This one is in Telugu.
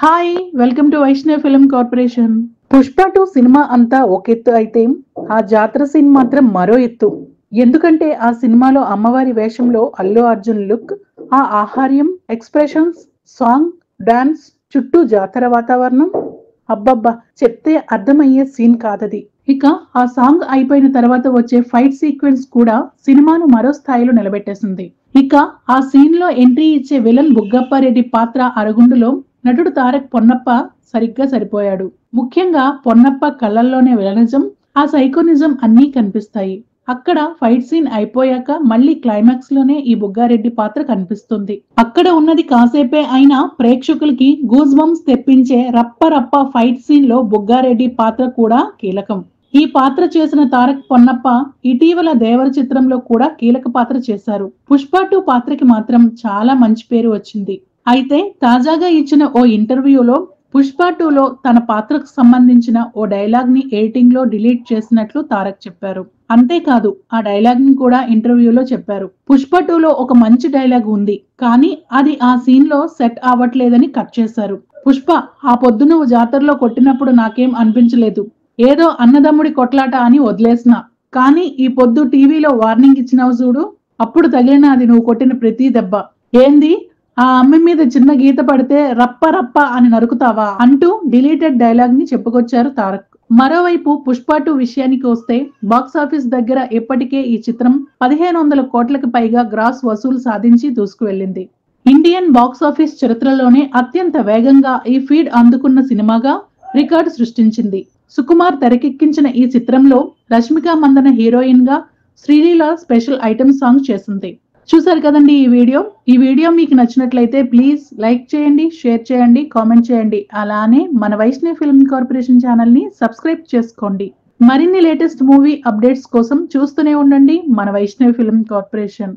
Hi welcome to Vaishnav film corporation. Pushpa 2 cinema అంతా ఒక ఎత్తు అయితే ఆ జాతర సీన్ మాత్రం మరో ఎత్తు. ఎందుకంటే ఆ సినిమాలో అమ్మవారి వేషంలో అల్లు అర్జున్ లుక్, ఆ ఆహార్యం, ఎక్స్ప్రెషన్స్, సాంగ్, డాన్స్, చుట్టూ జాతర వాతావరణం, అబ్బబ్బా చెప్తే అర్థమయ్యే సీన్ కాదది. ఇక ఆ సాంగ్ అయిపోయిన తర్వాత వచ్చే ఫైట్ సీక్వెన్స్ కూడా సినిమాను మరో స్థాయిలో నిలబెట్టేసింది. ఇక ఆ సీన్ లో ఎంట్రీ ఇచ్చే విలన్ బుగ్గప్పారెడ్డి పాత్ర అరుగుండులో నటుడు తారక్ పొన్నప్ప సరిగ్గా సరిపోయాడు. ముఖ్యంగా పొన్నప్ప కళ్ళల్లోనే విలనిజం, ఆ సైకోనిజం అన్నీ కనిపిస్తాయి. అక్కడ ఫైట్ సీన్ అయిపోయాక మళ్ళీ క్లైమాక్స్ లోనే ఈ బుగ్గారెడ్డి పాత్ర కనిపిస్తుంది. అక్కడ ఉన్నది కాసేపే అయినా ప్రేక్షకులకి గూస్ బంప్స్ తెప్పించే రప్ప రప్ప ఫైట్ సీన్ లో బుగ్గారెడ్డి పాత్ర కూడా కీలకం. ఈ పాత్ర చేసిన తారక్ పొన్నప్ప ఇటీవల దేవర చిత్రంలో కూడా కీలక పాత్ర చేశారు. పుష్ప 2 పాత్రకి మాత్రం చాలా మంచి పేరు వచ్చింది. అయితే తాజాగా ఇచ్చిన ఓ ఇంటర్వ్యూలో పుష్ప 2లో తన పాత్రకు సంబంధించిన ఓ డైలాగ్ ని ఎడిటింగ్ లో డిలీట్ చేసినట్లు తారక్ చెప్పారు. అంతేకాదు ఆ డైలాగ్ ని కూడా ఇంటర్వ్యూలో చెప్పారు. పుష్ప 2లో ఒక మంచి డైలాగ్ ఉంది, కానీ అది ఆ సీన్ లో సెట్ అవ్వట్లేదని కట్ చేశారు. పుష్ప, ఆ పొద్దు నువ్వు జాతరలో కొట్టినప్పుడు నాకేం అనిపించలేదు, ఏదో అన్నదమ్ముడి కొట్లాట అని వదిలేసిన. కానీ ఈ పొద్దు టీవీలో వార్నింగ్ ఇచ్చినావు చూడు, అప్పుడు తగిలిన అది నువ్వు కొట్టిన ప్రతి దెబ్బ. ఏంది, ఆ అమ్మ మీద చిన్న గీత పడితే రప్ప రప్ప అని నరుకుతావా అంటూ డిలీటెడ్ డైలాగ్ ని చెప్పుకొచ్చారు తారక్. మరోవైపు పుష్ప 2 విషయానికి వస్తే బాక్సాఫీస్ దగ్గర ఇప్పటికే ఈ చిత్రం 1500 కోట్లకు పైగా గ్రాస్ వసూలు సాధించి దూసుకువెళ్లింది. ఇండియన్ బాక్సాఫీస్ చరిత్రలోనే అత్యంత వేగంగా ఈ ఫీడ్ అందుకున్న సినిమాగా రికార్డు సృష్టించింది. సుకుమార్ తెరకెక్కించిన ఈ చిత్రంలో రష్మిక మందన హీరోయిన్ గా శ్రీలీల స్పెషల్ ఐటమ్ సాంగ్ చేసింది. చూసారు కదండి ఈ వీడియో మీకు నచ్చినట్లయితే ప్లీజ్ లైక్ చేయండి, షేర్ చేయండి, కామెంట్ చేయండి. అలానే మన వైష్ణవ్ ఫిల్మ్ కార్పొరేషన్ ఛానల్ ని సబ్స్క్రైబ్ చేసుకోండి. మరిన్ని లేటెస్ట్ మూవీ అప్డేట్స్ కోసం చూస్తూనే ఉండండి మన వైష్ణవ్ ఫిల్మ్ కార్పొరేషన్.